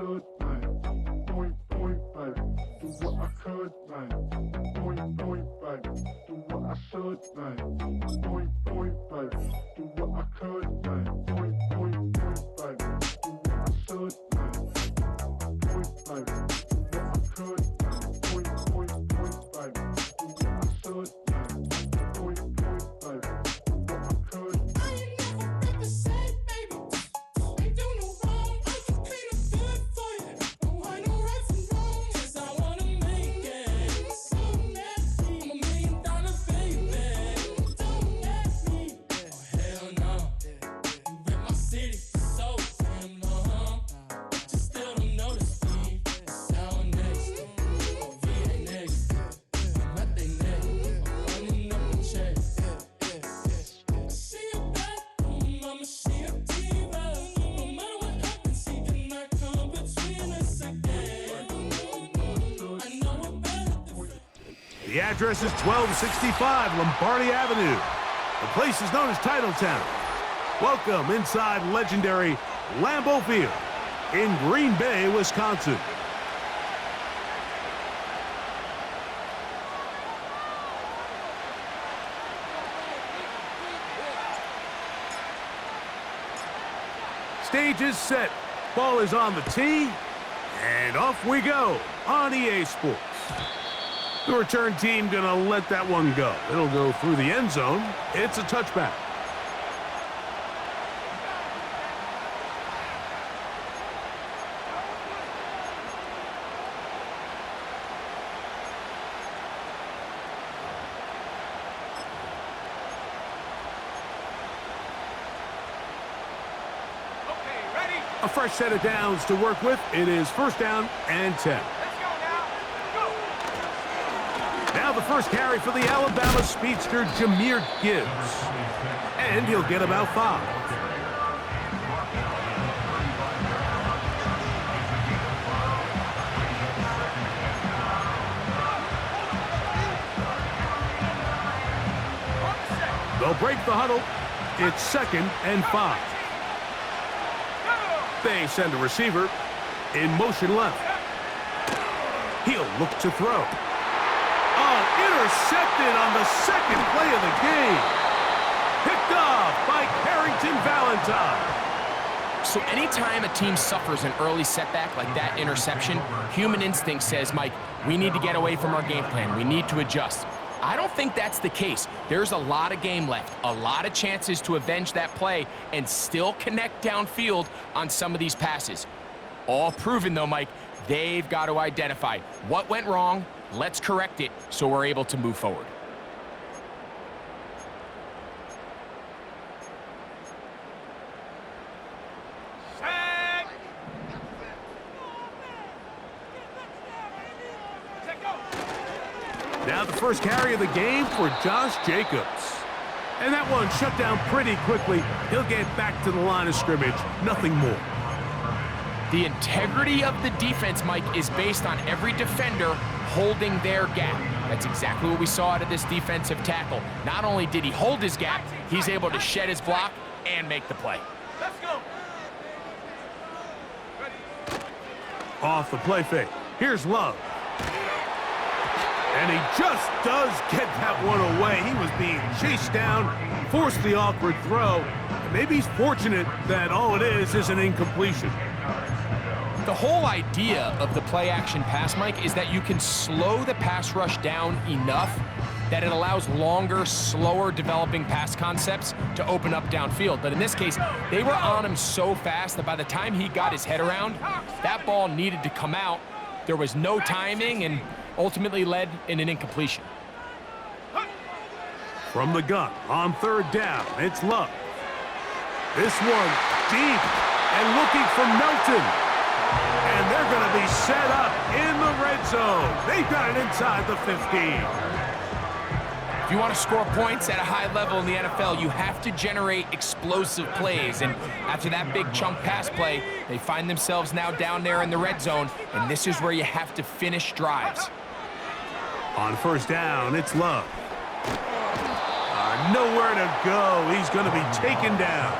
could, man. Point, baby. Do what I could, man. Point, baby. Do what I should, man. Point, baby. Do what I could, man. Point, baby. Do what I should, man. Point, baby. Do what I could, man. Point, baby. Do what I should, man. Point, baby. Do what I could. I ain't never got to say, baby. Ain't do no wrong. I can be the good for you. Oh, I know right from wrong. 'Cause I wanna make it. So nasty. I'm $1 million, baby. Don't ask me. Oh, hell no. You rip my city so damn long. But you still don't notice me. Sound next. Oh, VA next. I'm at they neck. I'm running up the check. See you back home, I'ma see a diva. No matter what happens, he cannot come between us again. I know it better. The address is 1265 Lombardi Avenue. The place is known as Titletown. Welcome inside legendary Lambeau Field in Green Bay, Wisconsin. Stage is set. Ball is on the tee. And off we go on EA Sports. The return team gonna let that one go. It'll go through the end zone. It's a touchback. A fresh set of downs to work with. It is first down and 10. Now the first carry for the Alabama speedster, Jahmyr Gibbs. And he'll get about 5. They'll break the huddle. It's 2nd and 5. They send a receiver in motion left. He'll look to throw. Intercepted on the second play of the game. Picked off by Carrington Valentine. So anytime a team suffers an early setback like that interception, human instinct says, Mike, we need to get away from our game plan. We need to adjust. I don't think that's the case. There's a lot of game left, a lot of chances to avenge that play and still connect downfield on some of these passes. All proven, though, Mike, they've got to identify what went wrong. Let's correct it so we're able to move forward. Now the first carry of the game for Josh Jacobs. And that one shut down pretty quickly. He'll get back to the line of scrimmage. Nothing more. The integrity of the defense, Mike, is based on every defender holding their gap. That's exactly what we saw out of this defensive tackle. Not only did he hold his gap, he's able to shed his block and make the play. Let's go. Off the play fake. Here's Love. And he just does get that one away. He was being chased down, forced the awkward throw. And maybe he's fortunate that all it is an incompletion. The whole idea of the play-action pass, Mike, is that you can slow the pass rush down enough that it allows longer, slower developing pass concepts to open up downfield. But in this case, they were on him so fast that by the time he got his head around, that ball needed to come out. There was no timing and ultimately led in an incompletion. From the gun on 3rd down, it's Love. This one deep and looking for Melton. And they're going to be set up in the red zone. They've got it inside the 15. If you want to score points at a high level in the NFL, you have to generate explosive plays. And after that big chunk pass play, they find themselves now down there in the red zone. And this is where you have to finish drives. On 1st down, it's Love. Nowhere to go. He's going to be taken down.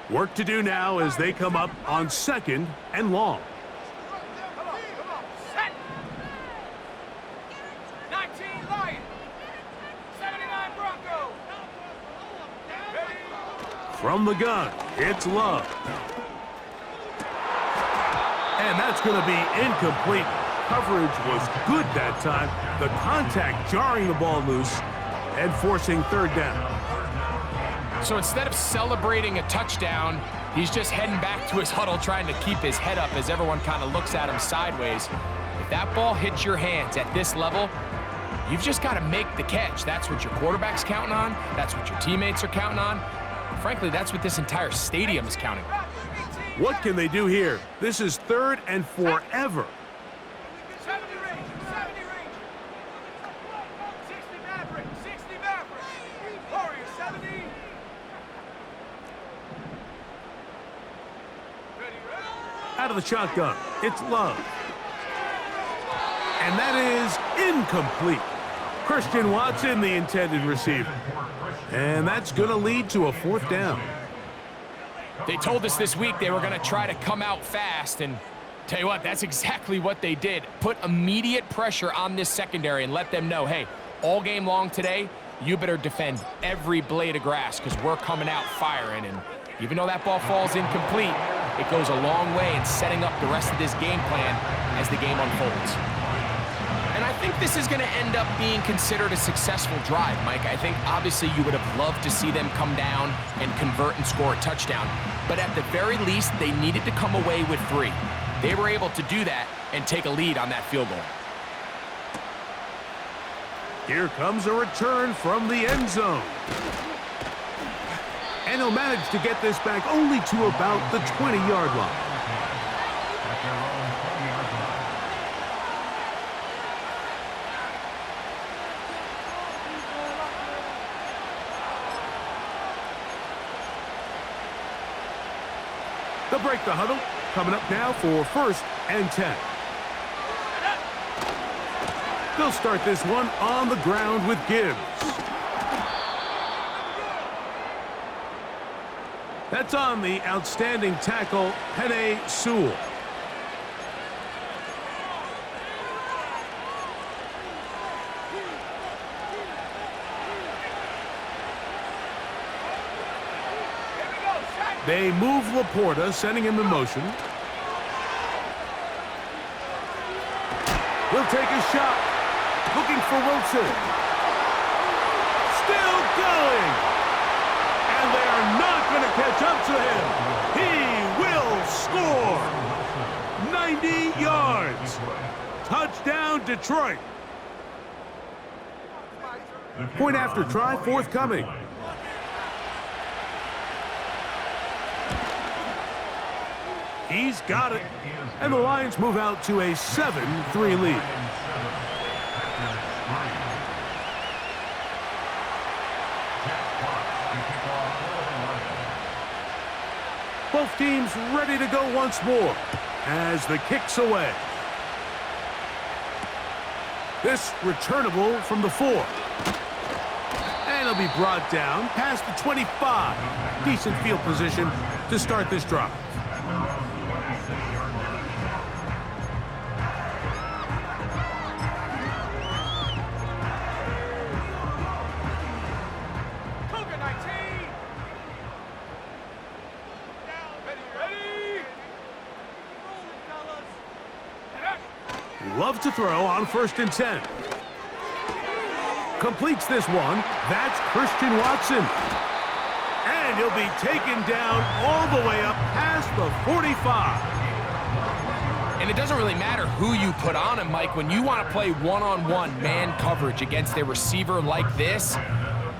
Work to do now as they come up on 2nd and long. Come on, set. 19 Lion. 79 Bronco. Ready. From the gun, it's Love. And that's going to be incomplete. Coverage was good that time. The contact jarring the ball loose and forcing 3rd down. So instead of celebrating a touchdown, he's just heading back to his huddle trying to keep his head up as everyone kind of looks at him sideways. If that ball hits your hands at this level, you've just got to make the catch. That's what your quarterback's counting on. That's what your teammates are counting on. Frankly, that's what this entire stadium is counting on. What can they do here? This is 3rd and forever. 70 range, 70 range. 60 Maverick, 60 Maverick. Warrior, 70. Ready. Out of the shotgun, it's Love. And that is incomplete. Christian Watson, the intended receiver. And that's going to lead to a 4th down. They told us this week they were going to try to come out fast, and tell you what, that's exactly what they did. Put immediate pressure on this secondary and let them know, hey, all game long today, you better defend every blade of grass because we're coming out firing. And even though that ball falls incomplete, it goes a long way in setting up the rest of this game plan as the game unfolds. And I think this is going to end up being considered a successful drive, Mike. I think obviously you would have loved to see them come down and convert and score a touchdown. But at the very least, they needed to come away with 3. They were able to do that and take a lead on that field goal. Here comes a return from the end zone. And he'll manage to get this back only to about the 20-yard line. They'll break the huddle. Coming up now for 1st and 10. They'll start this one on the ground with Gibbs. That's on the outstanding tackle, Penei Sewell. They move Laporta, sending him in motion. He'll take a shot. Looking for Wilson. Still going. And they are not going to catch up to him. He will score. 90 yards. Touchdown, Detroit. Point after try forthcoming. He's got it. And the Lions move out to a 7-3 lead. Both teams ready to go once more as the kick's away. This returnable from the 4. And it'll be brought down past the 25. Decent field position to start this drive. Love to throw on 1st and 10. Completes this one. That's Christian Watson. And he'll be taken down all the way up past the 45. And it doesn't really matter who you put on him, Mike. When you want to play one-on-one man coverage against a receiver like this,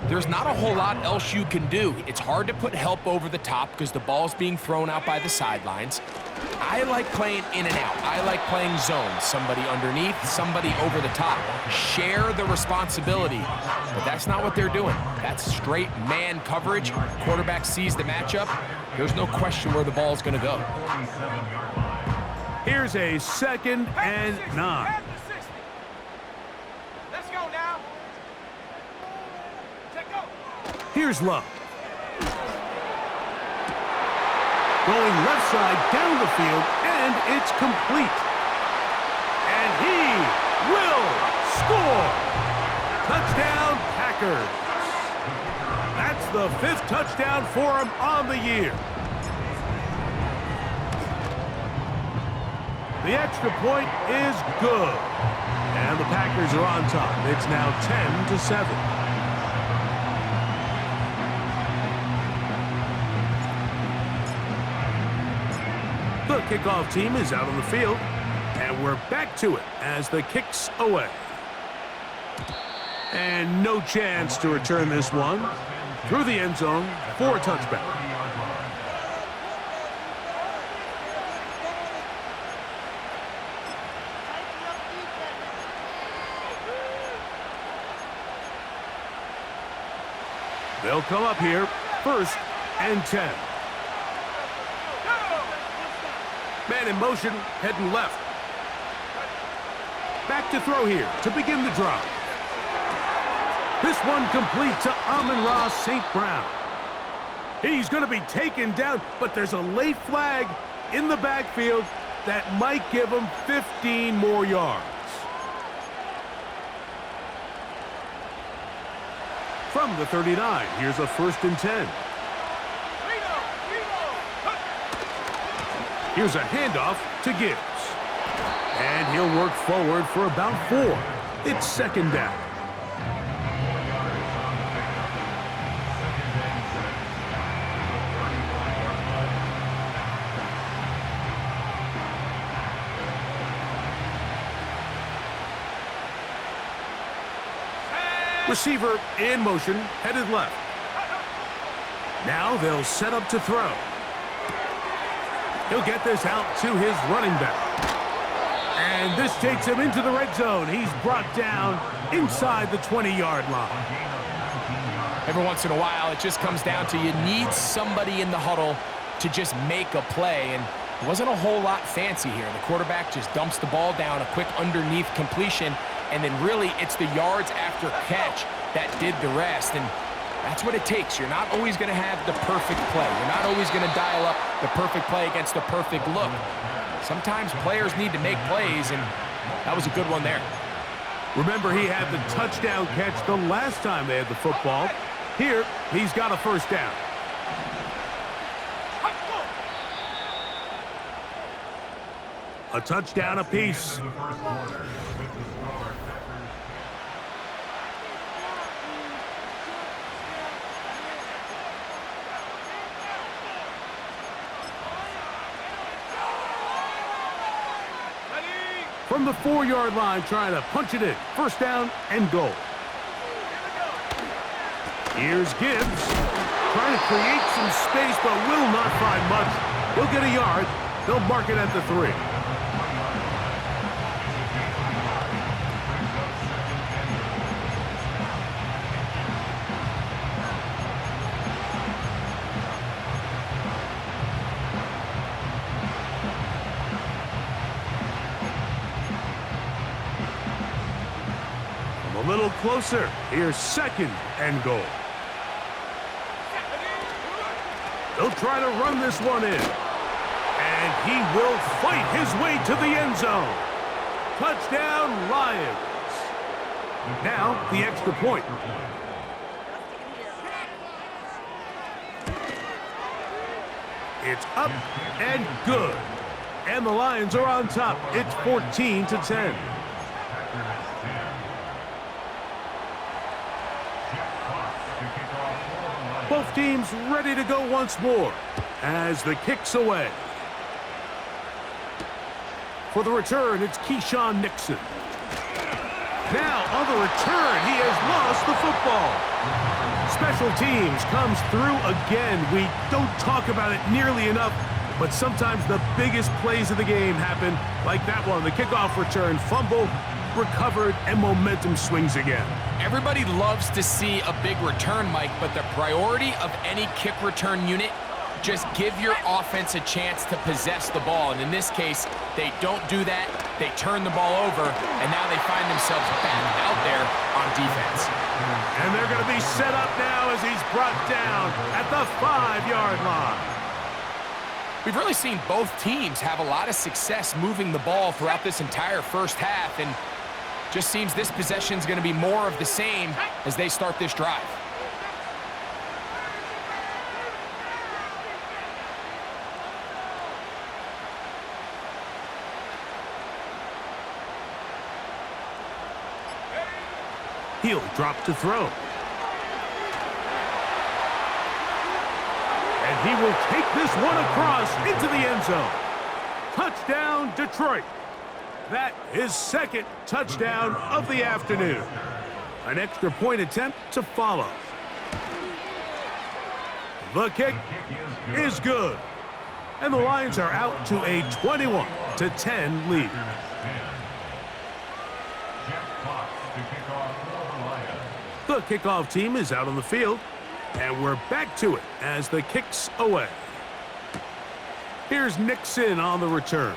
there's not a whole lot else you can do. It's hard to put help over the top because the ball's being thrown out by the sidelines. I like playing in and out. I like playing zone. Somebody underneath, somebody over the top. Share the responsibility. But that's not what they're doing. That's straight man coverage. Quarterback sees the matchup. There's no question where the ball's going to go. Here's a 2nd and 9. Let's go now. Check go. Here's Love. Going left side down the field, and it's complete. And he will score. Touchdown, Packers. That's the 5th touchdown for him on the year. The extra point is good. And the Packers are on top. It's now 10-7. The kickoff team is out on the field, and we're back to it as the kick's away. And no chance to return this one through the end zone for a touchback. They'll come up here, 1st and 10. Man in motion, heading left. Back to throw here to begin the drive. This one complete to Amon-Ra St. Brown. He's going to be taken down, but there's a late flag in the backfield that might give him 15 more yards. From the 39, here's a 1st and 10. Here's a handoff to Gibbs. And he'll work forward for about 4. It's 2nd down. Receiver in motion, headed left. Now they'll set up to throw. He'll get this out to his running back. And this takes him into the red zone. He's brought down inside the 20-yard line. Every once in a while, it just comes down to you need somebody in the huddle to just make a play. And it wasn't a whole lot fancy here. The quarterback just dumps the ball down, a quick underneath completion, and then really it's the yards after catch that did the rest. And that's what it takes. You're not always going to have the perfect play. You're not always going to dial up the perfect play against the perfect look. Sometimes players need to make plays, and that was a good one there. Remember, he had the touchdown catch the last time they had the football. Here, he's got a 1st down. A touchdown apiece. From the 4-yard line, trying to punch it in. 1st down and goal. Here's Gibbs, trying to create some space, but will not find much. He'll get a yard. They'll mark it at the 3. A little closer. Here's 2nd and goal. They'll try to run this one in. And he will fight his way to the end zone. Touchdown, Lions. Now, the extra point. It's up and good. And the Lions are on top. It's 14-10. Both teams ready to go once more as the kick's away. For the return, it's Keyshawn Nixon. Now, on the return, he has lost the football. Special teams comes through again. We don't talk about it nearly enough, but sometimes the biggest plays of the game happen like that one. The kickoff return, fumble, recovered, and momentum swings again. Everybody loves to see a big return, Mike, but the priority of any kick return unit, just give your offense a chance to possess the ball. And in this case, they don't do that. They turn the ball over, and now they find themselves back out there on defense. And they're going to be set up now as he's brought down at the 5-yard line. We've really seen both teams have a lot of success moving the ball throughout this entire first half, and just seems this possession is going to be more of the same as they start this drive. He'll drop to throw. And he will take this one across into the end zone. Touchdown, Detroit. That is second touchdown of the afternoon. An extra point attempt to follow. The kick is good. And the Lions are out to a 21-10 lead. The kickoff team is out on the field, and we're back to it as the kick's away. Here's Nixon on the return.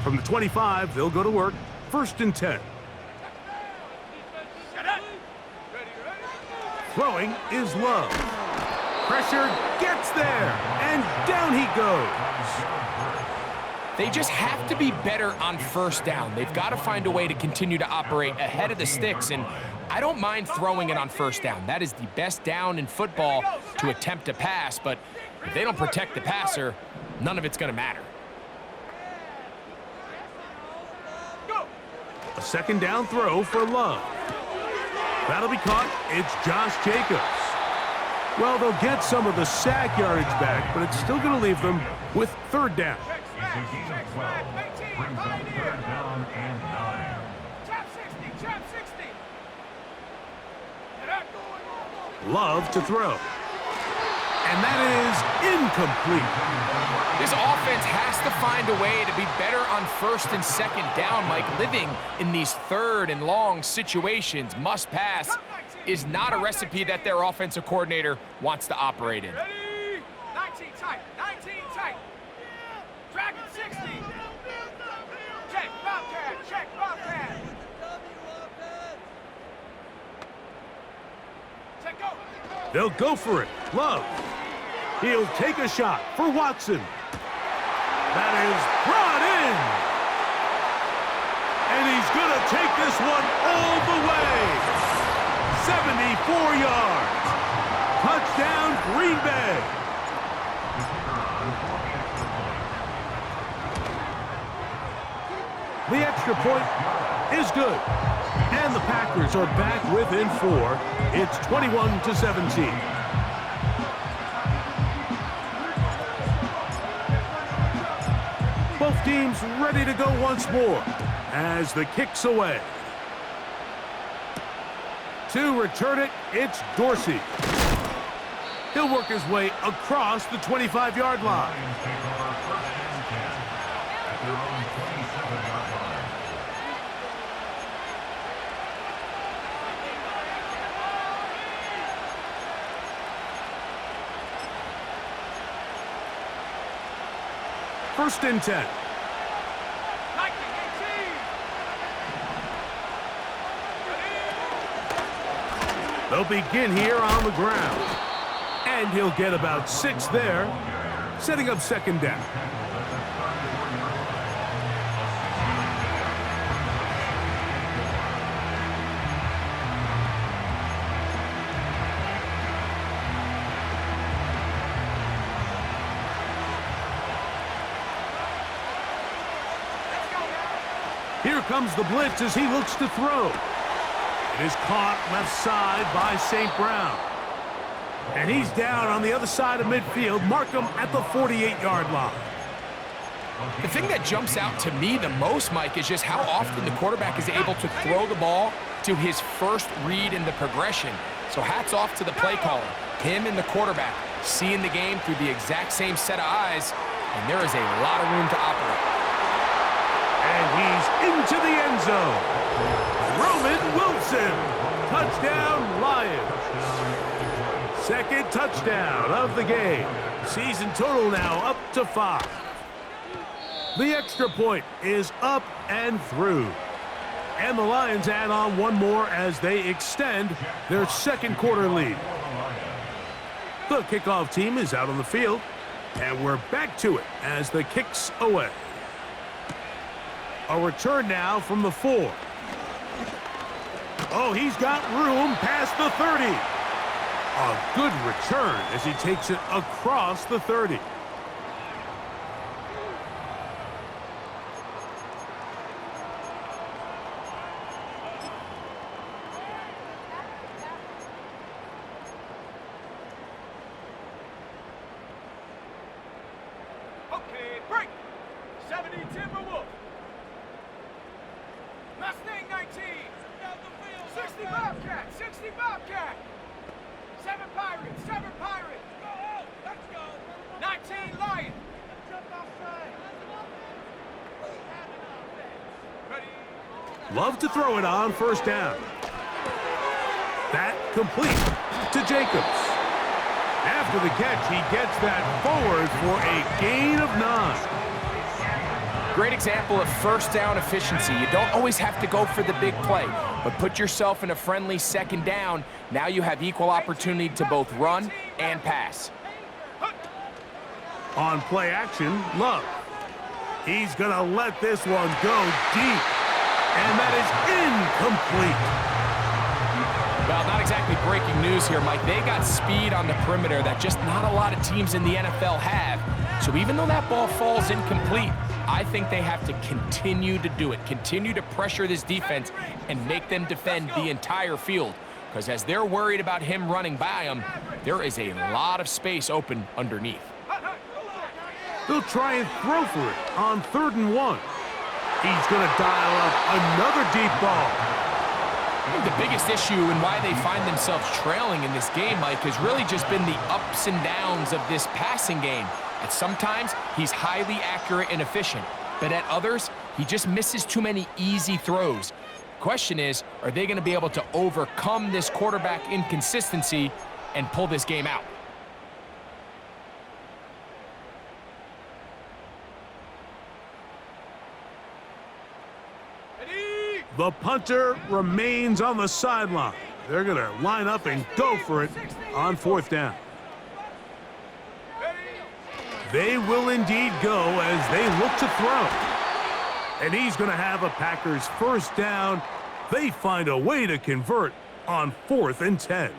From the 25, they'll go to work. 1st and 10. Throwing is Love. Pressure gets there, and down he goes. They just have to be better on first down. They've got to find a way to continue to operate ahead of the sticks, and I don't mind throwing it on first down. That is the best down in football to attempt to pass, but if they don't protect the passer, none of it's going to matter. A 2nd down throw for Love. That'll be caught. It's Josh Jacobs. Well, they'll get some of the sack yardage back, but it's still going to leave them with 3rd down. Love to throw. And that is incomplete. This offense has to find a way to be better on 1st and 2nd down, Mike. Living in these 3rd and long situations, must pass, is not a recipe that their offensive coordinator wants to operate in. Ready? 19 tight, 19 tight. Dragon 60. Check, Bobcat, check, Bobcat. Check, go. They'll go for it. Love. He'll take a shot for Watson. That is brought in. And he's going to take this one all the way. 74 yards. Touchdown, Green Bay. The extra point is good. And the Packers are back within 4. It's 21-17. Both teams ready to go once more as the kick's away. To return it, it's Dorsey. He'll work his way across the 25-yard line. First and 10. They'll begin here on the ground. And he'll get about 6 there, setting up 2nd down. Here comes the blitz as he looks to throw. It is caught left side by St. Brown. And he's down on the other side of midfield. Mark him at the 48-yard line. The thing that jumps out to me the most, Mike, is just how often the quarterback is able to throw the ball to his first read in the progression. So hats off to the play caller. Him and the quarterback seeing the game through the exact same set of eyes, and there is a lot of room to operate. And he's into the end zone. Roman Wilson. Touchdown, Lions. Second touchdown of the game. Season total now up to 5. The extra point is up and through. And the Lions add on one more as they extend their second quarter lead. The kickoff team is out on the field, and we're back to it as the kick's away. A return now from the 4. Oh, he's got room past the 30. A good return as he takes it across the 30. Okay, break. 70 Timberwolf. Mustang 19. 60 Bobcat. 60 Bobcat. 7 Pirates. 7 Pirates. Go. Let's go. 19 Lion. Jump outside. Ready. Love to throw it on first down. That complete to Jacobs. After the catch, he gets that forward for a gain of 9. Great example of first down efficiency. You don't always have to go for the big play, but put yourself in a friendly second down. Now you have equal opportunity to both run and pass. On play action, Love. He's going to let this one go deep. And that is incomplete. Well, not exactly breaking news here, Mike. They got speed on the perimeter that just not a lot of teams in the NFL have. So even though that ball falls incomplete, I think they have to continue to do it, continue to pressure this defense and make them defend the entire field. Because as they're worried about him running by them, there is a lot of space open underneath. They'll try and throw for it on 3rd and 1. He's going to dial up another deep ball. I think the biggest issue and why they find themselves trailing in this game, Mike, has really just been the ups and downs of this passing game. At sometimes, he's highly accurate and efficient, but at others, he just misses too many easy throws. Question is, are they going to be able to overcome this quarterback inconsistency and pull this game out? The punter remains on the sideline. They're going to line up and go for it on 4th down. They will indeed go as they look to throw. And he's going to have a Packers first down. They find a way to convert on 4th and 10.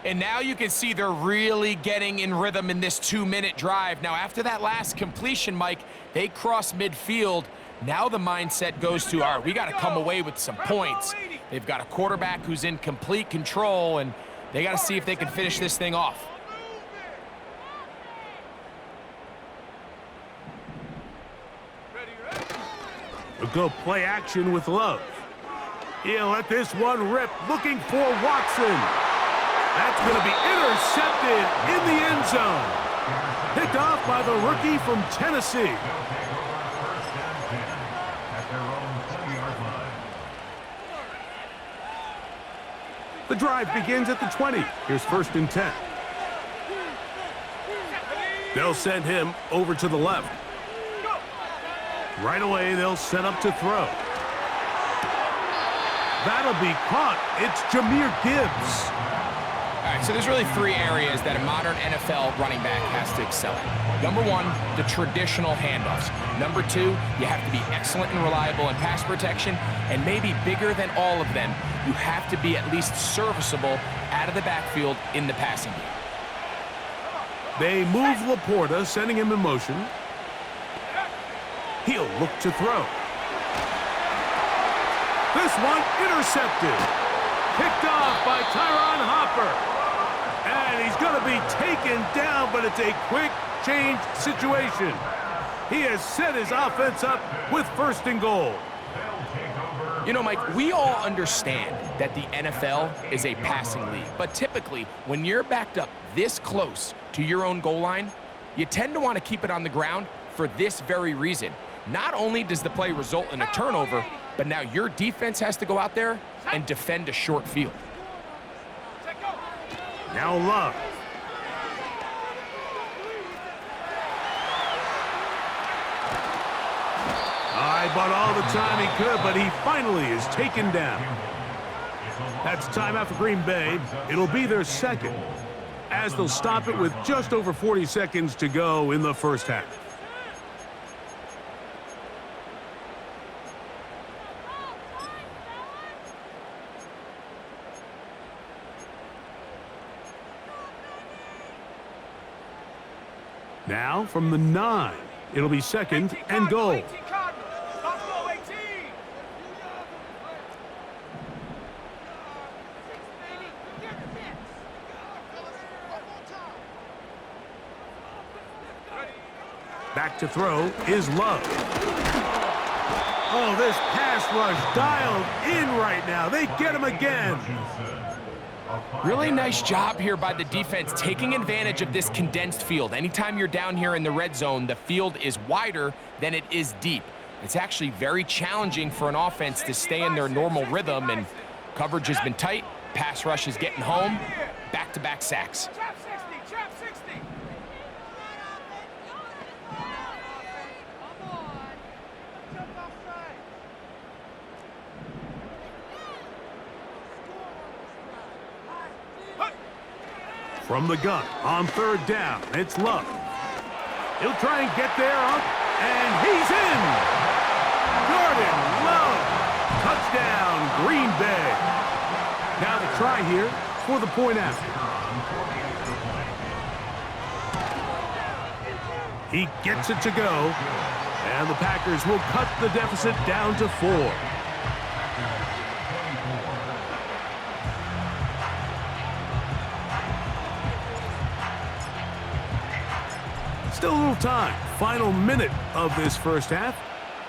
And now you can see they're really getting in rhythm in this 2-minute drive. Now, after that last completion, Mike, they cross midfield. Now the mindset goes to, all right, we got to come away with some points. They've got a quarterback who's in complete control, and they got to see if they can finish this thing off. A good play action with Love. He'll let this one rip, looking for Watson. That's going to be intercepted in the end zone. Picked off by the rookie from Tennessee. The drive begins at the 20. Here's 1st and 10. They'll send him over to the left. Right away, they'll set up to throw. That'll be caught. It's Jahmyr Gibbs. All right, so there's really 3 areas that a modern NFL running back has to excel at. Number 1, the traditional handoffs. Number 2, you have to be excellent and reliable in pass protection. And maybe bigger than all of them, you have to be at least serviceable out of the backfield in the passing game. They move Laporta, sending him in motion. He'll look to throw. This one intercepted. Picked off by Tyron Hopper. And he's going to be taken down, but it's a quick change situation. He has set his offense up with 1st and goal. You know, Mike, we all understand that the NFL is a passing league. But typically, when you're backed up this close to your own goal line, you tend to want to keep it on the ground for this very reason. Not only does the play result in a turnover, But now your defense has to go out there and defend a short field. Now Love. I bought all the time he could, but he finally is taken down. That's timeout for Green Bay. It'll be their second, as they'll stop it with just over 40 seconds to go in the first half. Now from the 9, it'll be second and goal. Back to throw is Love. Oh, this pass rush dialed in right now. They get him again. Really nice job here by the defense, taking advantage of this condensed field. Anytime you're down here in the red zone, the field is wider than it is deep. It's actually very challenging for an offense to stay in their normal rhythm, and coverage has been tight. Pass rush is getting home. Back-to-back sacks. From the gun on third down, it's Love. He'll try and get there, and he's in! Jordan Love! Touchdown, Green Bay. Now the try here for the point after. He gets it to go, and the Packers will cut the deficit down to 4. Still a little time. Final minute of this first half.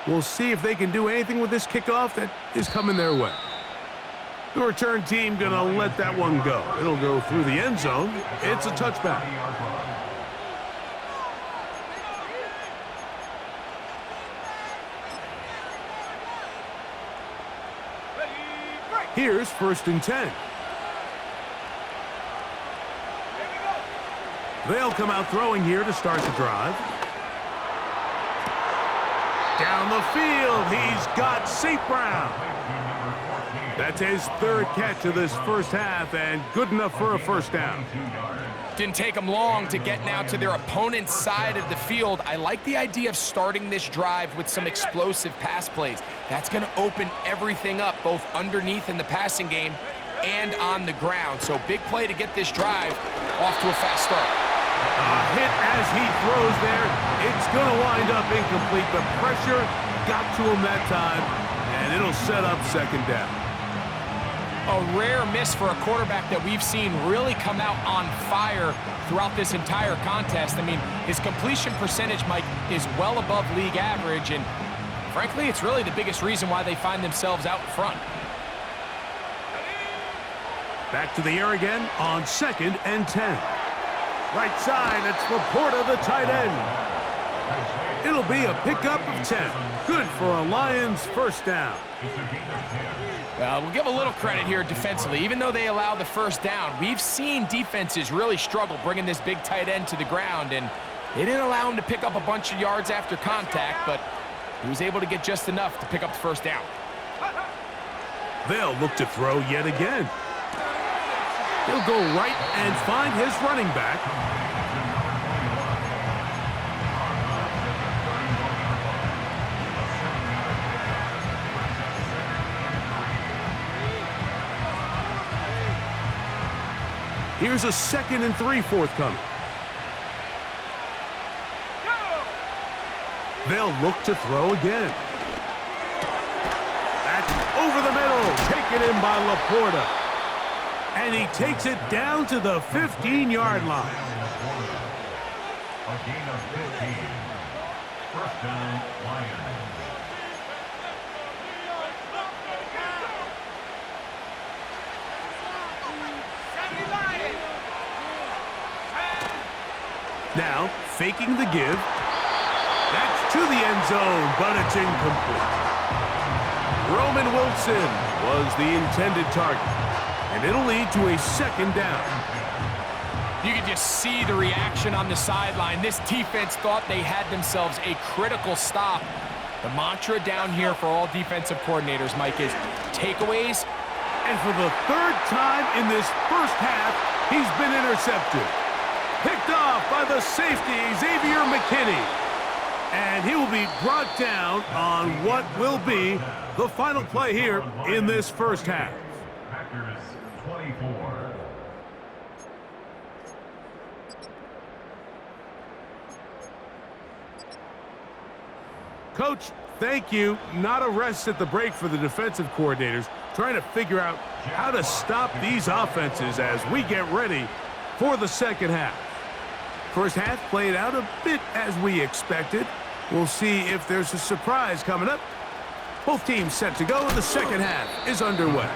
We'll see if they can do anything with this kickoff that is coming their way. The return team gonna let that one go. It'll go through the end zone. It's a touchback. Here's 1st and 10. They'll come out throwing here to start the drive. Down the field, he's got St. Brown. That's his 3rd catch of this first half, and good enough for a first down. Didn't take them long to get now to their opponent's side of the field. I like the idea of starting this drive with some explosive pass plays. That's going to open everything up, both underneath in the passing game and on the ground. So big play to get this drive off to a fast start. A hit as he throws there. It's going to wind up incomplete. The pressure got to him that time, and it'll set up second down. A rare miss for a quarterback that we've seen really come out on fire throughout this entire contest. I mean, his completion percentage, Mike, is well above league average, and frankly, it's really the biggest reason why they find themselves out front. Back to the air again on 2nd and 10. Right side, it's Laporta, the tight end. It'll be a pickup of 10. Good for a Lions first down. We'll give a little credit here defensively. Even though they allow the first down, we've seen defenses really struggle bringing this big tight end to the ground, and they didn't allow him to pick up a bunch of yards after contact, but he was able to get just enough to pick up the first down. They'll look to throw yet again. He'll go right and find his running back. Here's a 2nd and 3 forthcoming. They'll look to throw again. That's over the middle, taken in by Laporta. And he takes it down to the 15-yard line. A gain of 15. First down, Lions. Now, faking the give. That's to the end zone, but it's incomplete. Roman Wilson was the intended target, and it'll lead to a second down. You can just see the reaction on the sideline. This defense thought they had themselves a critical stop. The mantra down here for all defensive coordinators, Mike, is takeaways. And for the third time in this first half, he's been intercepted. Picked off by the safety, Xavier McKinney. And he will be brought down on what will be the final play here in this first half. Packers 24. Coach, thank you. Not a rest at the break for the defensive coordinators, trying to figure out how to stop these offenses as we get ready for the second half. First half played out a bit as we expected. We'll see if there's a surprise coming up. Both teams set to go. The second half is underway.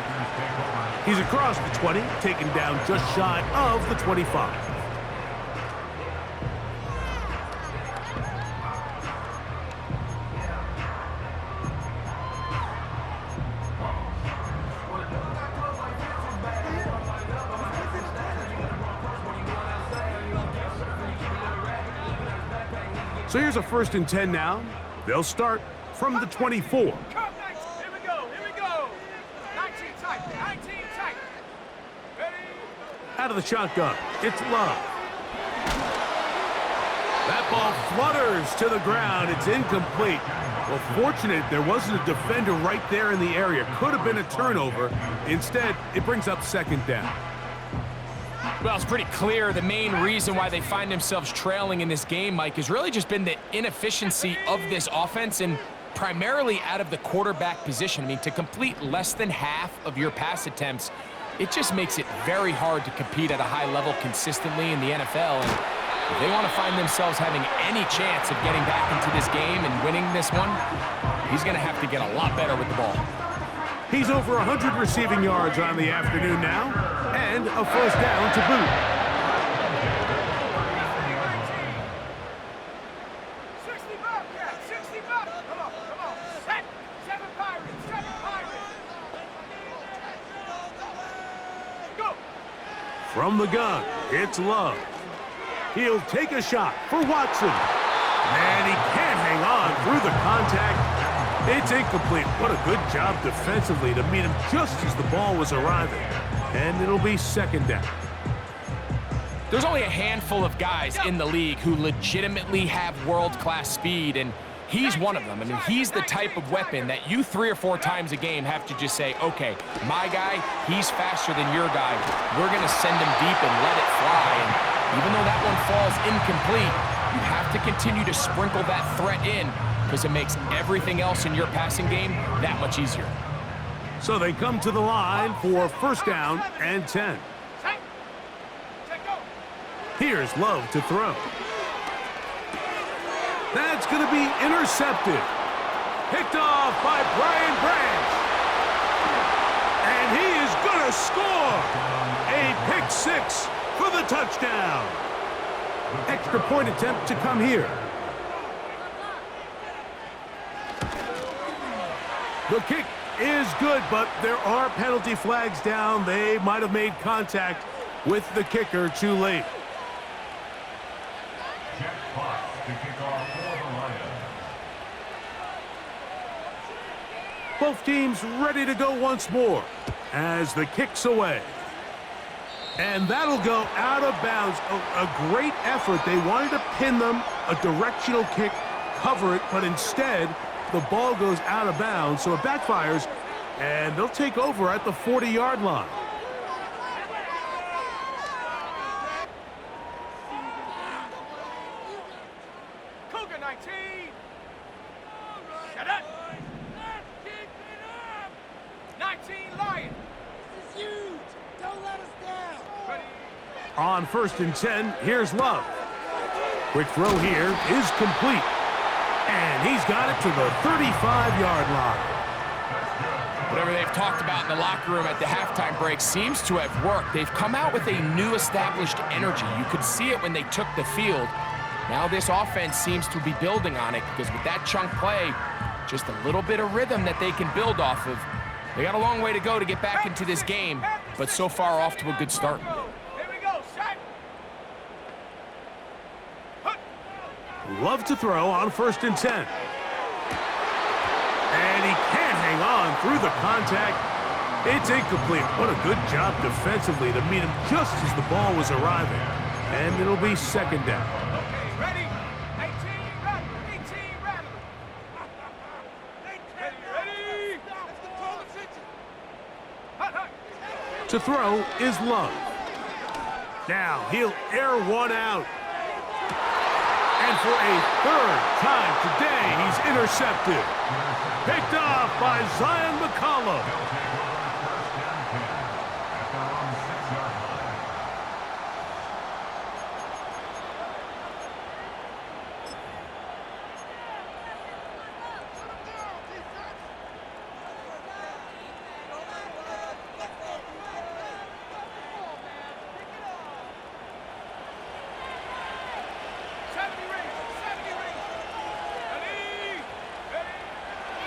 He's across the 20, taken down just shy of the 25. So here's a 1st and 10 now. They'll start from the 24. Come, 19. Here we go. 19 tight. 19 tight. Ready? Out of the shotgun, it's Love. That ball flutters to the ground. It's incomplete. Well, fortunate there wasn't a defender right there in the area. Could have been a turnover. Instead, it brings up second down. Well, it's pretty clear the main reason why they find themselves trailing in this game, Mike, has really just been the inefficiency of this offense and primarily out of the quarterback position. I mean, to complete less than half of your pass attempts, it just makes it very hard to compete at a high level consistently in the NFL. And if they want to find themselves having any chance of getting back into this game and winning this one, he's going to have to get a lot better with the ball. He's over 100 receiving yards on the afternoon now, and a first down to boot. 60 Bobcat, 60 Bobcat. Come on. Set. 7 Pirates. Go. From the gun, it's Love. He'll take a shot for Watson. And he can't hang on through the contact. It's incomplete. What a good job defensively to meet him just as the ball was arriving. And it'll be second down. There's only a handful of guys in the league who legitimately have world-class speed, and he's one of them. I mean, he's the type of weapon that you 3 or 4 times a game have to just say, okay, my guy, he's faster than your guy. We're going to send him deep and let it fly. And even though that one falls incomplete, you have to continue to sprinkle that threat in because it makes everything else in your passing game that much easier. So they come to the line for first down and 10. Set, go. Here's Love to throw. That's going to be intercepted. Picked off by Brian Branch. And he is going to score. A pick 6 for the touchdown. Extra point attempt to come here. The kick is good, but there are penalty flags down. They might have made contact with the kicker too late. Jackpot to kick off for the Lions. Both teams ready to go once more as the kick's away. And that'll go out of bounds. A great effort. They wanted to pin them, a directional kick, cover it, but instead the ball goes out of bounds, so it backfires, and they'll take over at the 40-yard line. Cougar 19. Shut up. 19 Lion. This is huge. Don't let us down. Ready? On first and 10, here's Love. Quick throw here is complete. And he's got it to the 35-yard line. Whatever they've talked about in the locker room at the halftime break seems to have worked. They've come out with a new established energy. You could see it when they took the field. Now this offense seems to be building on it because with that chunk play, Just a little bit of rhythm that they can build off of. They got a long way to go to get back into this game, but so far off to a good start. Here we go, set. Love to throw on 1st and 10. And he can't hang on through the contact. It's incomplete. What a good job defensively to meet him just as the ball was arriving. And it'll be 2nd down. Okay, ready? 18, rattle. 18, rattle. Ready? Hut, hut. To throw is Love. Now he'll air one out. And for a 3rd time today, he's intercepted. Picked off by Zion McCollum.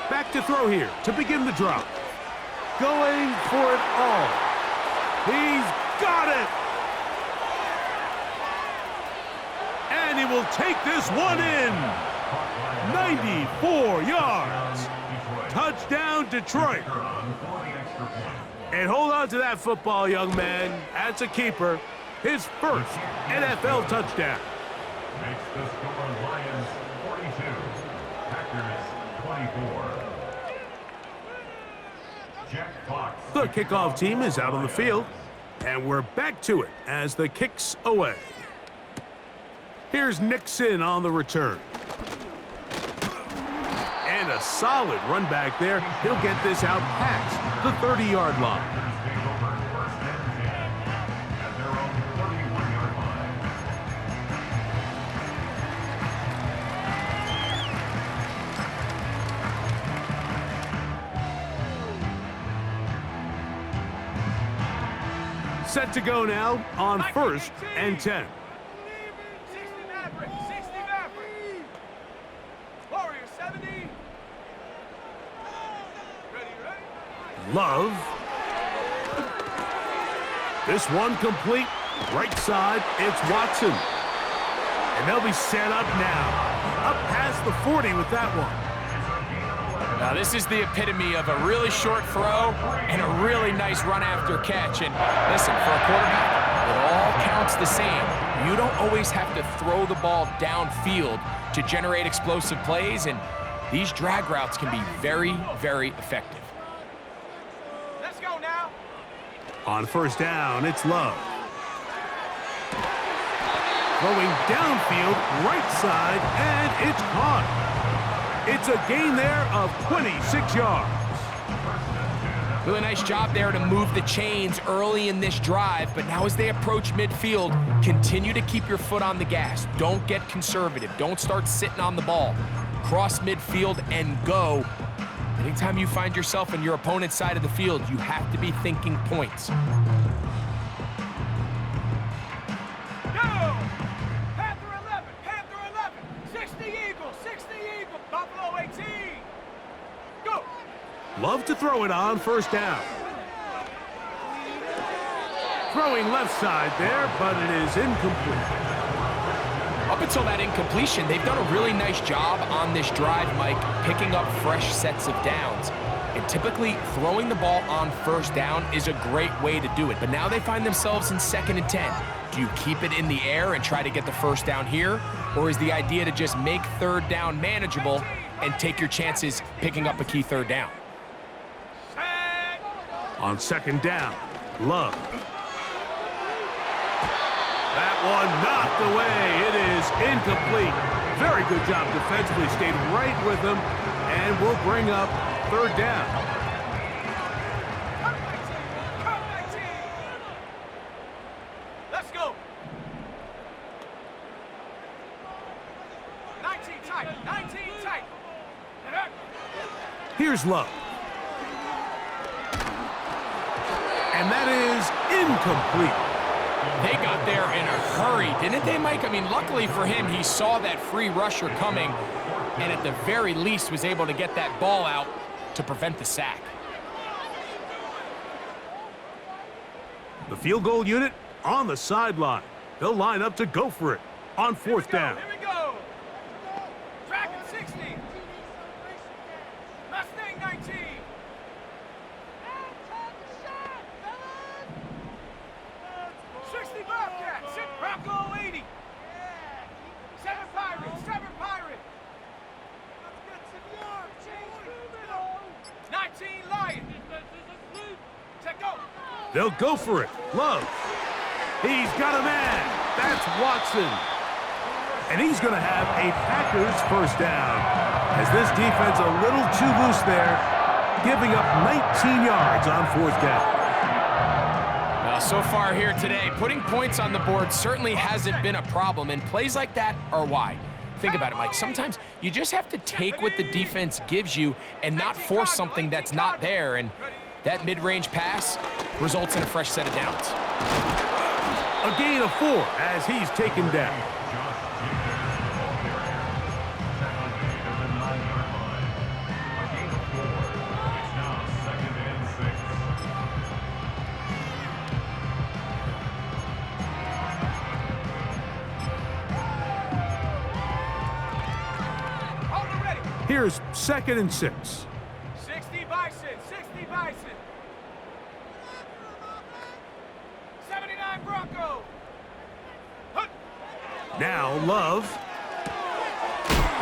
Back to throw here to begin the drop. Going for it all. He's got it. And he will take this one in. 94 yards. Touchdown, Detroit. And hold on to that football, young man. That's a keeper. His first NFL touchdown. Makes the score Lions 42, Packers 24. Jack Fox. The kickoff team is out on the field, and we're back to it as the kick's away. Here's Nixon on the return. And a solid run back there. He'll get this out past the 30-yard line. Set to go now on 1st and 10. 60 Maverick, 60 Maverick. Warrior 70. Ready? Love. This one complete. Right side, it's Watson. And they'll be set up now. Up past the 40 with that one. Now this is the epitome of a really short throw and a really nice run after catch. And listen, for a quarterback, it all counts the same. You don't always have to throw the ball downfield to generate explosive plays, and these drag routes can be very, very effective. Let's go now. On 1st down, it's Love. Throwing downfield, right side, and it's caught. It's a gain there of 26 yards. Really nice job there to move the chains early in this drive, but now as they approach midfield, continue to keep your foot on the gas. Don't get conservative. Don't start sitting on the ball. Cross midfield and go. Anytime you find yourself on your opponent's side of the field, you have to be thinking points. Love to throw it on 1st down. Throwing left side there, but it is incomplete. Up until that incompletion, they've done a really nice job on this drive, Mike, picking up fresh sets of downs. And typically, throwing the ball on 1st down is a great way to do it. But now they find themselves in 2nd and 10. Do you keep it in the air and try to get the 1st down here? Or is the idea to just make 3rd down manageable and take your chances picking up a key 3rd down? On 2nd down, Love. That one knocked away. It is incomplete. Very good job defensively. Stayed right with him, and will bring up 3rd down. Let's go. 19 tight. 19 tight. Here's Love. And that is incomplete. They got there in a hurry, didn't they, Mike? I mean, luckily for him, he saw that free rusher coming. and at the very least was able to get that ball out to prevent the sack. The field goal unit on the sideline. They'll line up to go for it on fourth down. Here we go. Dragon 60. Mustang 19. 60 Bobcat. 6 Bronco 80. 7 Pirates. 7 Pirates. 19 Lion. Check go. They'll go for it. Love. He's got a man. That's Watson. And he's going to have a Packers first down. As this defense a little too loose there, giving up 19 yards on fourth down. Well, so far here today, putting points on the board certainly hasn't been a problem, and plays like that are why. Think about it, Mike. Sometimes you just have to take what the defense gives you and not force something that's not there, and that mid-range pass results in a fresh set of downs. A gain of 4 as he's taken down. Here's 2nd and 6. 60 Bison. 60 Bison. 79 Bronco. Now Love.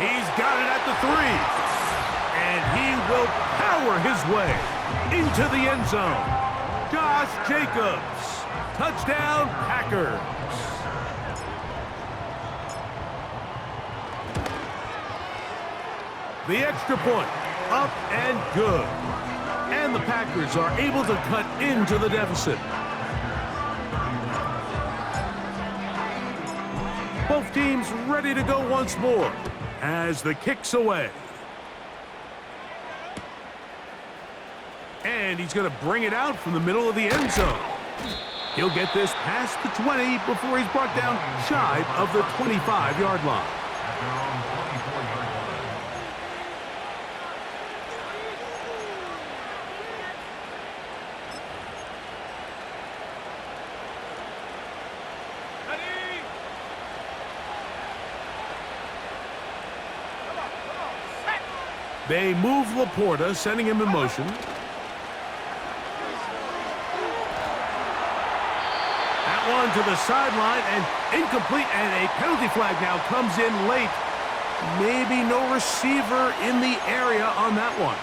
He's got it at the 3. And he will power his way into the end zone. Josh Jacobs. Touchdown, Packers. The extra point, up and good. And the Packers are able to cut into the deficit. Both teams ready to go once more as the kick's away. And he's going to bring it out from the middle of the end zone. He'll get this past the 20 before he's brought down shy of the 25-yard line. They move Laporta, sending him in motion. That one to the sideline and incomplete, and a penalty flag now comes in late. Maybe no receiver in the area on that one.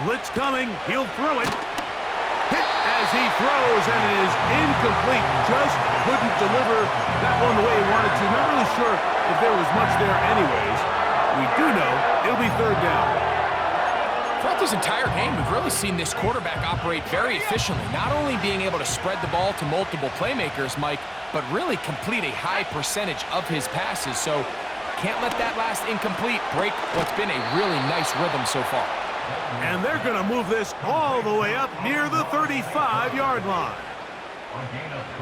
Blitz coming. He'll throw it. Hit as he throws, and it is incomplete. Just couldn't deliver that one the way he wanted to. Not really sure if there was much there anyways. We do know it'll be 3rd down. Throughout this entire game, we've really seen this quarterback operate very efficiently, not only being able to spread the ball to multiple playmakers, Mike, but really complete a high percentage of his passes. So can't let that last incomplete break what's been a really nice rhythm so far. And they're going to move this all the way up near the 35-yard line.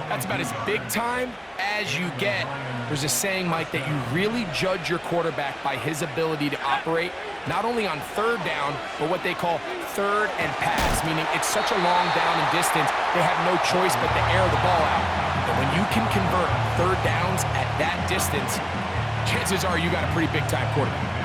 That's about as big time as you get. There's a saying, Mike, that you really judge your quarterback by his ability to operate not only on 3rd down, but what they call 3rd and pass, meaning it's such a long down and distance, they have no choice but to air the ball out. And when you can convert 3rd downs at that distance, chances are you got a pretty big-time quarterback.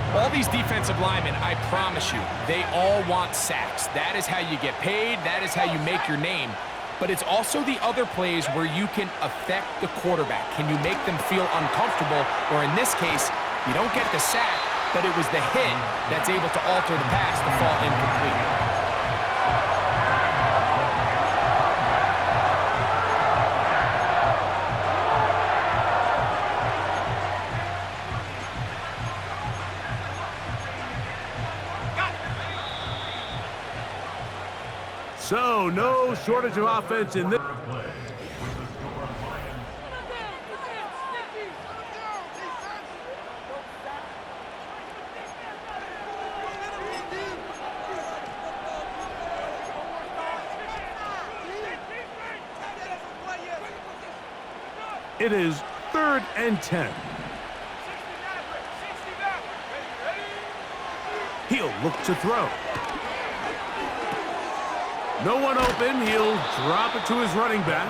All these defensive linemen, I promise you, they all want sacks. That is how you get paid. That is how you make your name. But it's also the other plays where you can affect the quarterback. Can you make them feel uncomfortable? Or in this case, you don't get the sack, but it was the hit that's able to alter the pass to fall incomplete. So, no shortage of offense in this. It is 3rd and 10. 60 back. Ready? He'll look to throw. No one open. He'll drop it to his running back.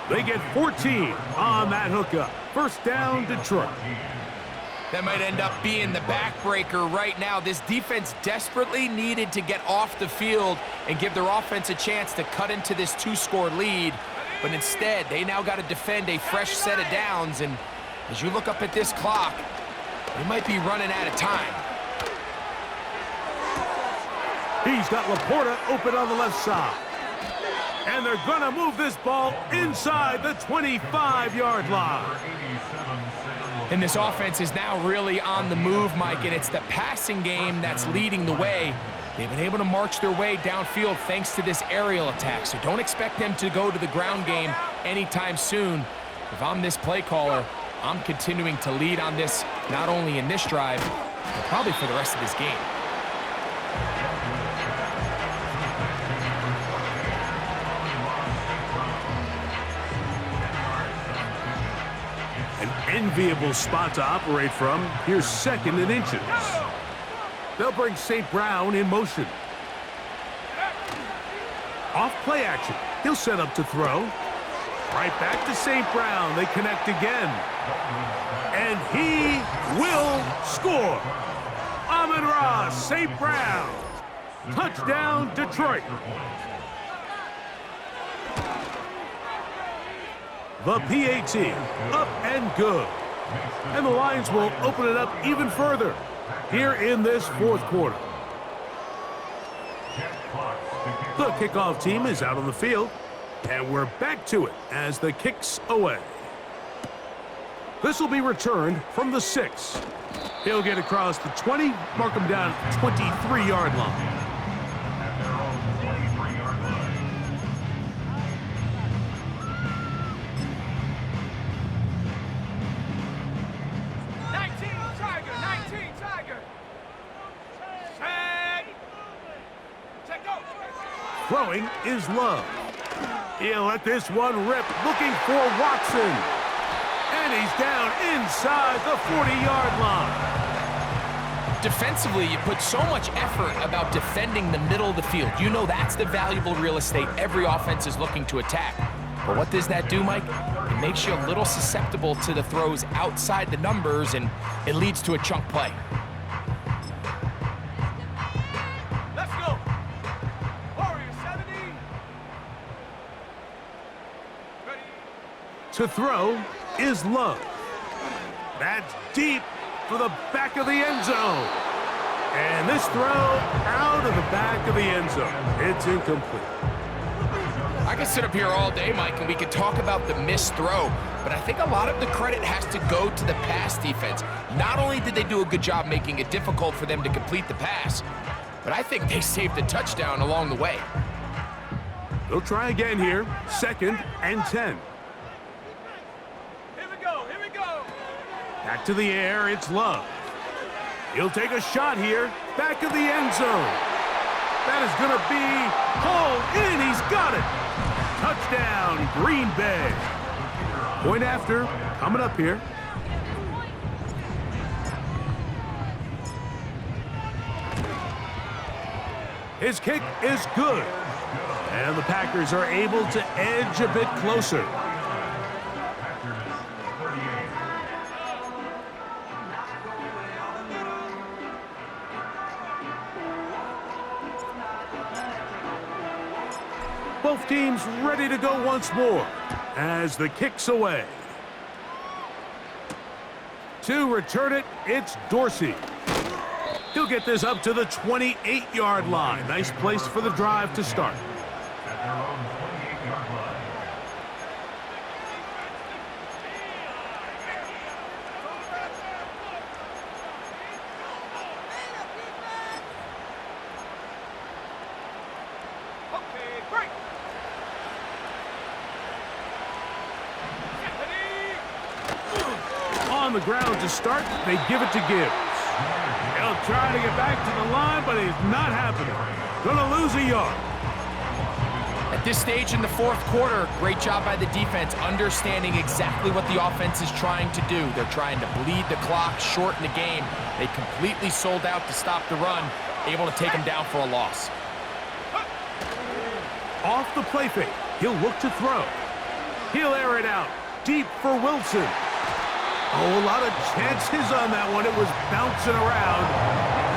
They get 14 on that hookup. First down, Detroit. That might end up being the backbreaker right now. This defense desperately needed to get off the field and give their offense a chance to cut into this 2-score lead. But instead, they now got to defend a fresh set of downs. And as you look up at this clock, they might be running out of time. He's got Laporta open on the left side. And they're going to move this ball inside the 25-yard line. And this offense is now really on the move, Mike, and it's the passing game that's leading the way. They've been able to march their way downfield thanks to this aerial attack, so don't expect them to go to the ground game anytime soon. If I'm this play caller, I'm continuing to lead on this, not only in this drive, but probably for the rest of this game. Enviable spot to operate from. Here's 2nd and inches. They'll bring St. Brown in motion. Off play action. He'll set up to throw. Right back to St. Brown. They connect again. And he will score. Amon-Ra St. Brown. Touchdown, Detroit. The PAT, up and good. And the Lions will open it up even further here in this 4th quarter. The kickoff team is out on the field, and we're back to it as the kick's away. This will be returned from the 6. He'll get across the 20, mark him down at the 23-yard line. Throwing is Love. He'll let this one rip, looking for Watson. And he's down inside the 40-yard line. Defensively, you put so much effort about defending the middle of the field. You know that's the valuable real estate every offense is looking to attack. But what does that do, Mike? It makes you a little susceptible to the throws outside the numbers, and it leads to a chunk play. To throw is Love. That's deep for the back of the end zone. And this throw out of the back of the end zone. It's incomplete. I could sit up here all day, Mike, and we could talk about the missed throw, but I think a lot of the credit has to go to the pass defense. Not only did they do a good job making it difficult for them to complete the pass, but I think they saved a touchdown along the way. They'll try again here. 2nd and 10. Back to the air, it's Love. He'll take a shot here, back of the end zone. That is going to be hauled in, he's got it. Touchdown, Green Bay. Point after, coming up here. His kick is good. And the Packers are able to edge a bit closer. Both teams ready to go once more as the kick's away. To return it, it's Dorsey. He'll get this up to the 28-yard line. Nice place for the drive to start. On the ground to start, they give it to Gibbs. He'll try to get back to the line, but it's not happening. Gonna lose a yard. At this stage in the fourth quarter, great job by the defense, understanding exactly what the offense is trying to do. They're trying to bleed the clock, shorten the game. They completely sold out to stop the run, able to take them down for a loss. Off the play fake, he'll look to throw. He'll air it out, deep for Wilson. Oh, a lot of chances on that one. It was bouncing around,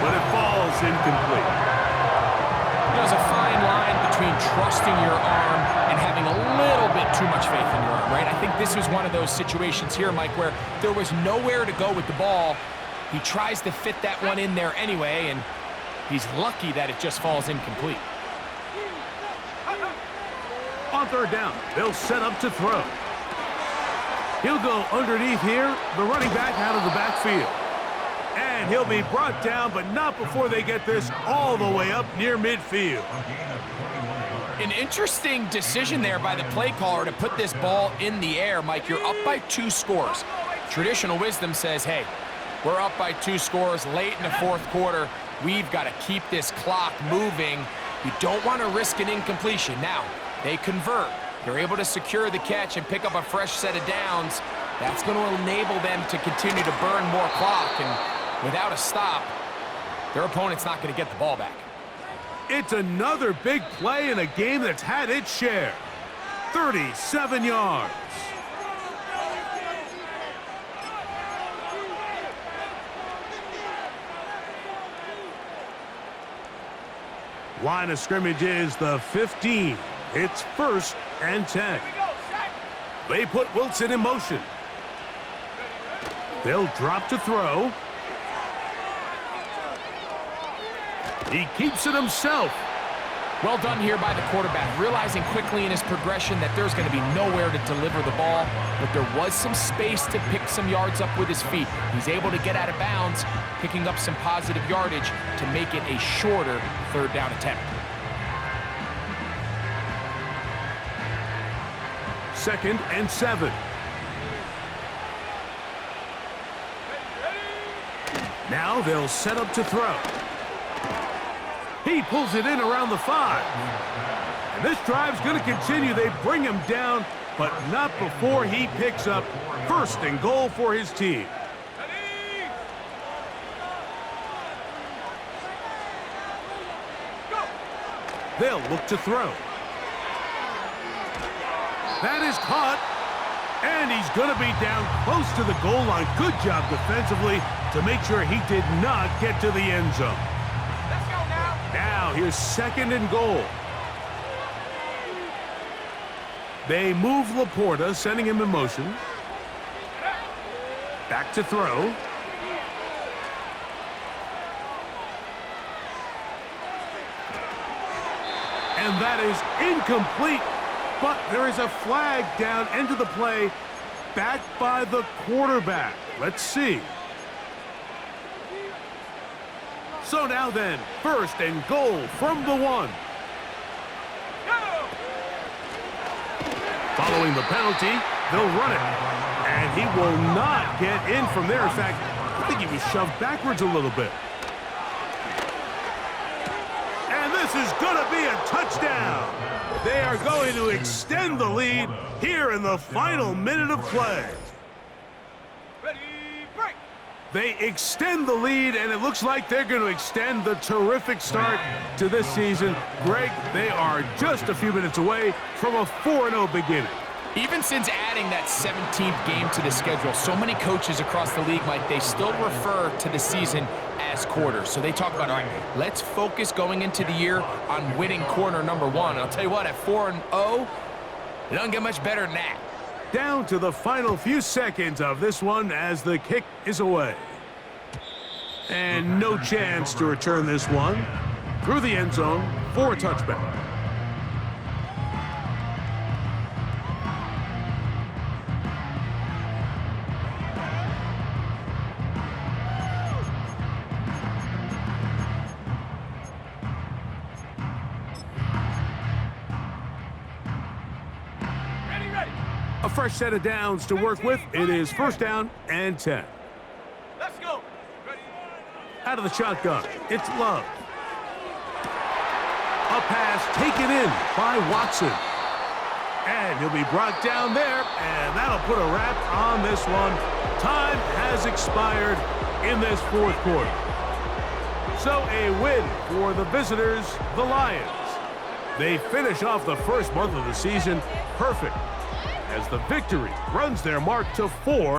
but it falls incomplete. There's a fine line between trusting your arm and having a little bit too much faith in your arm, right? I think this was one of those situations here, Mike, where there was nowhere to go with the ball. He tries to fit that one in there anyway, and he's lucky that it just falls incomplete. On third down, they'll set up to throw. He'll go underneath here, the running back out of the backfield. And he'll be brought down, but not before they get this all the way up near midfield. An interesting decision there by the play caller to put this ball in the air. Mike, you're up by 2 scores. Traditional wisdom says, hey, we're up by 2 scores late in the fourth quarter. We've got to keep this clock moving. You don't want to risk an incompletion. Now, they convert. They're able to secure the catch and pick up a fresh set of downs. That's going to enable them to continue to burn more clock, and without a stop, their opponent's not going to get the ball back. It's another big play in a game that's had its share. 37 yards. Line of scrimmage is the 15. It's 1st and 10. They put Wilson in motion. They'll drop to throw. He keeps it himself. Well done here by the quarterback, realizing quickly in his progression that there's going to be nowhere to deliver the ball, but there was some space to pick some yards up with his feet. He's able to get out of bounds, picking up some positive yardage to make it a shorter 3rd down attempt. 2nd and 7. Now they'll set up to throw. He pulls it in around the 5. And this drive's going to continue. They bring him down, but not before he picks up 1st and goal for his team. They'll look to throw. That is caught, and he's going to be down close to the goal line. Good job defensively to make sure he did not get to the end zone. Let's go now. Now here's 2nd and goal. They move Laporta, sending him in motion. Back to throw. And that is incomplete. But there is a flag down into the play, backed by the quarterback. Let's see. So now then, 1st and goal from the 1. Following the penalty, they'll run it. And he will not get in from there. In fact, I think he was shoved backwards a little bit. And this is going to be a touchdown. They are going to extend the lead here in the final minute of play. Ready, break. They extend the lead, and it looks like they're going to extend the terrific start to this season. Greg, they are just a few minutes away from a 4-0 beginning. Even since adding that 17th game to the schedule, so many coaches across the league, Mike, they still refer to the season as quarters. So they talk about, all right, let's focus going into the year on winning quarter number 1. And I'll tell you what, at 4-0, it doesn't get much better than that. Down to the final few seconds of this one as the kick is away. And no chance to return this one through the end zone for a touchback. A fresh set of downs to work with. It is 1st down and 10. Let's go. Ready. Out of the shotgun, it's Love. A pass taken in by Watson. And he'll be brought down there, and that'll put a wrap on this one. Time has expired in this fourth quarter. So a win for the visitors, the Lions. They finish off the first month of the season perfect, as the victory runs their mark to 4.